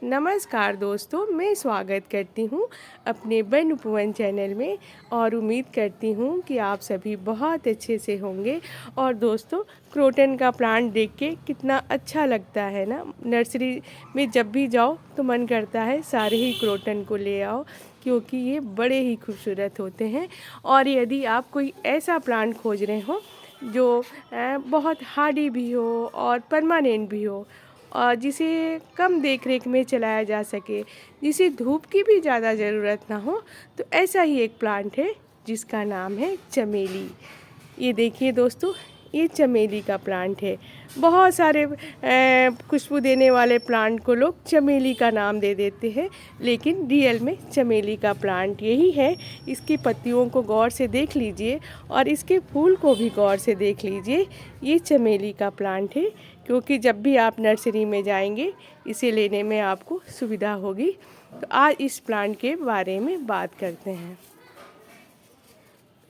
नमस्कार दोस्तों, मैं स्वागत करती हूँ अपने बन उपवन चैनल में और उम्मीद करती हूँ कि आप सभी बहुत अच्छे से होंगे। और दोस्तों, क्रोटन का प्लांट देख के कितना अच्छा लगता है ना। नर्सरी में जब भी जाओ तो मन करता है सारे ही क्रोटन को ले आओ, क्योंकि ये बड़े ही खूबसूरत होते हैं। और यदि आप कोई ऐसा प्लांट खोज रहे हो जो बहुत हार्डी भी हो और परमानेंट भी हो और जिसे कम देख रेख में चलाया जा सके, जिसे धूप की भी ज़्यादा ज़रूरत ना हो, तो ऐसा ही एक प्लांट है जिसका नाम है चमेली। ये देखिए दोस्तों, ये चमेली का प्लांट है। बहुत सारे खुशबू देने वाले प्लांट को लोग चमेली का नाम दे देते हैं, लेकिन रियल में चमेली का प्लांट यही है। इसकी पत्तियों को गौर से देख लीजिए और इसके फूल को भी गौर से देख लीजिए। ये चमेली का प्लांट है, क्योंकि जब भी आप नर्सरी में जाएंगे इसे लेने में आपको सुविधा होगी। तो आज इस प्लांट के बारे में बात करते हैं।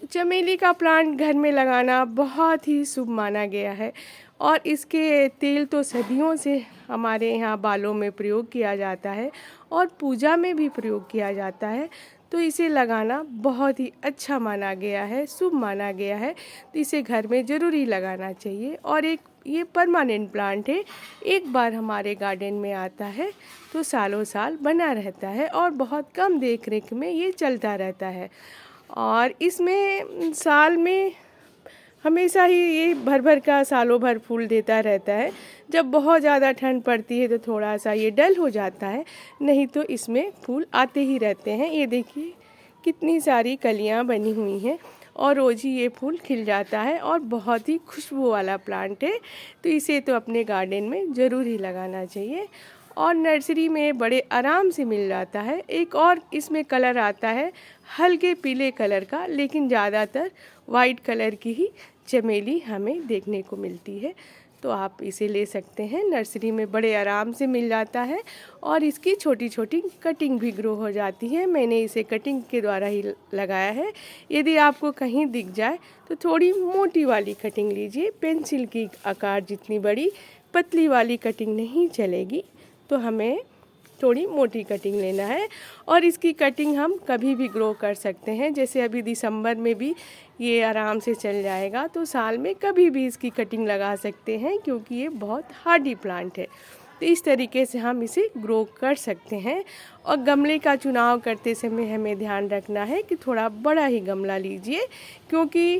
चमेली का प्लांट घर में लगाना बहुत ही शुभ माना गया है और इसके तेल तो सदियों से हमारे यहाँ बालों में प्रयोग किया जाता है और पूजा में भी प्रयोग किया जाता है। तो इसे लगाना बहुत ही अच्छा माना गया है, शुभ माना गया है। तो इसे घर में ज़रूर ही लगाना चाहिए। और ये परमानेंट प्लांट है, एक बार हमारे गार्डन में आता है तो सालों साल बना रहता है और बहुत कम देख रेख में ये चलता रहता है। और इसमें साल में हमेशा ही ये भर भर का सालों भर फूल देता रहता है। जब बहुत ज़्यादा ठंड पड़ती है तो थोड़ा सा ये डल हो जाता है, नहीं तो इसमें फूल आते ही रहते हैं। ये देखिए कितनी सारी कलियां बनी हुई हैं और रोज़ ही ये फूल खिल जाता है और बहुत ही खुशबू वाला प्लांट है। तो इसे तो अपने गार्डन में ज़रूर ही लगाना चाहिए और नर्सरी में बड़े आराम से मिल जाता है। एक और इसमें कलर आता है हल्के पीले कलर का, लेकिन ज़्यादातर वाइट कलर की ही चमेली हमें देखने को मिलती है। तो आप इसे ले सकते हैं, नर्सरी में बड़े आराम से मिल जाता है और इसकी छोटी छोटी कटिंग भी ग्रो हो जाती है। मैंने इसे कटिंग के द्वारा ही लगाया है। यदि आपको कहीं दिख जाए तो थोड़ी मोटी वाली कटिंग लीजिए, पेंसिल की आकार जितनी बड़ी, पतली वाली कटिंग नहीं चलेगी। तो हमें थोड़ी मोटी कटिंग लेना है और इसकी कटिंग हम कभी भी ग्रो कर सकते हैं। जैसे अभी दिसंबर में भी ये आराम से चल जाएगा, तो साल में कभी भी इसकी कटिंग लगा सकते हैं, क्योंकि ये बहुत हार्डी प्लांट है। तो इस तरीके से हम इसे ग्रो कर सकते हैं। और गमले का चुनाव करते समय हमें ध्यान रखना है कि थोड़ा बड़ा ही गमला लीजिए, क्योंकि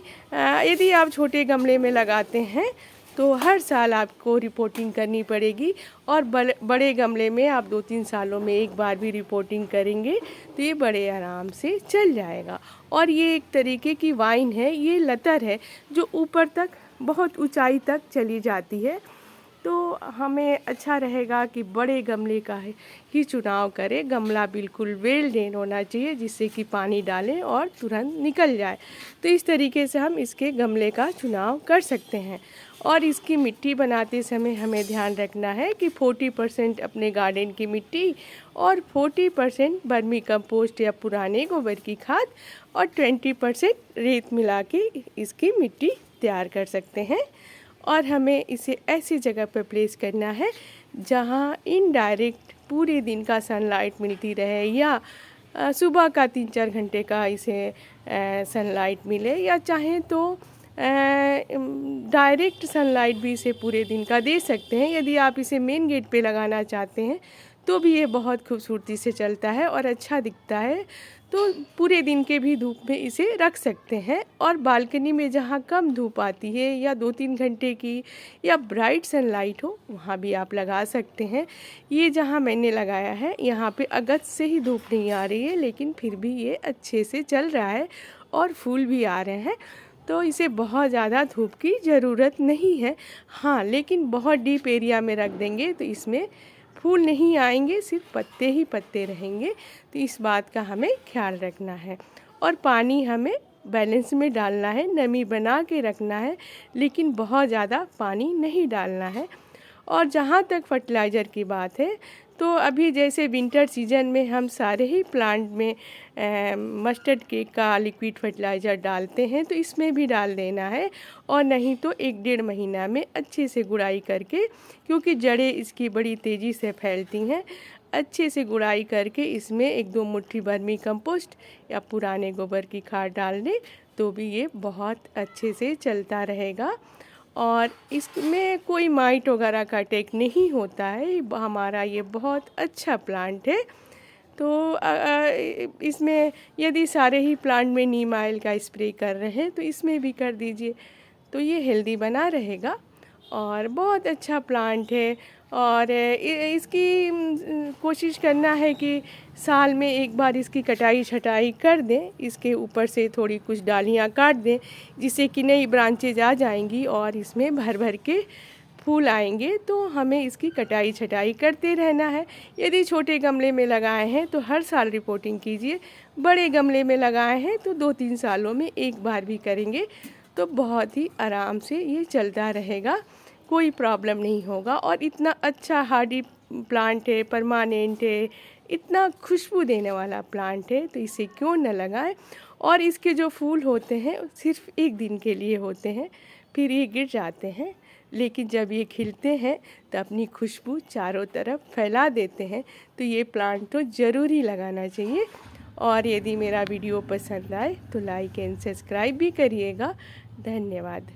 यदि आप छोटे गमले में लगाते हैं तो हर साल आपको रिपोर्टिंग करनी पड़ेगी और बड़े गमले में आप 2-3 सालों में एक बार भी रिपोर्टिंग करेंगे तो ये बड़े आराम से चल जाएगा। और ये एक तरीके की वाइन है, ये लतर है जो ऊपर तक बहुत ऊंचाई तक चली जाती है। तो हमें अच्छा रहेगा कि बड़े गमले का ही चुनाव करें। गमला बिल्कुल वेल ड्रेन होना चाहिए, जिससे कि पानी डालें और तुरंत निकल जाए। तो इस तरीके से हम इसके गमले का चुनाव कर सकते हैं। और इसकी मिट्टी बनाते समय हमें ध्यान रखना है कि 40% अपने गार्डन की मिट्टी और 40% वर्मी कंपोस्ट या पुराने गोबर की खाद और 20% रेत मिला के इसकी मिट्टी तैयार कर सकते हैं। और हमें इसे ऐसी जगह पर प्लेस करना है जहाँ इनडायरेक्ट पूरे दिन का सनलाइट मिलती रहे, या सुबह का 3-4 घंटे का इसे सनलाइट मिले, या चाहें तो डायरेक्ट सनलाइट भी इसे पूरे दिन का दे सकते हैं। यदि आप इसे मेन गेट पे लगाना चाहते हैं तो भी ये बहुत खूबसूरती से चलता है और अच्छा दिखता है। तो पूरे दिन के भी धूप में इसे रख सकते हैं। और बालकनी में जहाँ कम धूप आती है या 2-3 घंटे की या ब्राइट सनलाइट हो, वहाँ भी आप लगा सकते हैं। ये जहाँ मैंने लगाया है यहाँ पे अगस्त से ही धूप नहीं आ रही है, लेकिन फिर भी ये अच्छे से चल रहा है और फूल भी आ रहे हैं। तो इसे बहुत ज़्यादा धूप की ज़रूरत नहीं है। हाँ, लेकिन बहुत डीप एरिया में रख देंगे तो इसमें फूल नहीं आएंगे, सिर्फ पत्ते ही पत्ते रहेंगे। तो इस बात का हमें ख्याल रखना है। और पानी हमें बैलेंस में डालना है, नमी बना के रखना है, लेकिन बहुत ज़्यादा पानी नहीं डालना है। और जहाँ तक फर्टिलाइज़र की बात है तो अभी जैसे विंटर सीजन में हम सारे ही प्लांट में मस्टर्ड केक का लिक्विड फर्टिलाइज़र डालते हैं, तो इसमें भी डाल देना है। और नहीं तो 1-1.5 महीना में अच्छे से गुड़ाई करके, क्योंकि जड़ें इसकी बड़ी तेज़ी से फैलती हैं, अच्छे से गुड़ाई करके इसमें 1-2 मुट्ठी वर्मी कंपोस्ट या पुराने गोबर की खाद डाल दें तो भी ये बहुत अच्छे से चलता रहेगा। और इसमें कोई माइट वगैरह का अटैक नहीं होता है। हमारा ये बहुत अच्छा प्लांट है। तो इसमें यदि सारे ही प्लांट में नीम ऑयल का स्प्रे कर रहे हैं तो इसमें भी कर दीजिए, तो ये हेल्दी बना रहेगा और बहुत अच्छा प्लांट है। और इसकी कोशिश करना है कि साल में एक बार इसकी कटाई छटाई कर दें, इसके ऊपर से थोड़ी कुछ डालियां काट दें, जिससे कि नई ब्रांचेज आ जाएंगी और इसमें भर भर के फूल आएंगे। तो हमें इसकी कटाई छटाई करते रहना है। यदि छोटे गमले में लगाए हैं तो हर साल रिपोर्टिंग कीजिए, बड़े गमले में लगाए हैं तो 2-3 सालों में एक बार भी करेंगे तो बहुत ही आराम से ये चलता रहेगा, कोई प्रॉब्लम नहीं होगा। और इतना अच्छा हार्डी प्लांट है, परमानेंट है, इतना खुशबू देने वाला प्लांट है, तो इसे क्यों न लगाएं। और इसके जो फूल होते हैं सिर्फ 1 दिन के लिए होते हैं, फिर ये गिर जाते हैं, लेकिन जब ये खिलते हैं तो अपनी खुशबू चारों तरफ फैला देते हैं। तो ये प्लांट तो ज़रूर ही लगाना चाहिए। और यदि मेरा वीडियो पसंद आए तो लाइक एंड सब्सक्राइब भी करिएगा। धन्यवाद।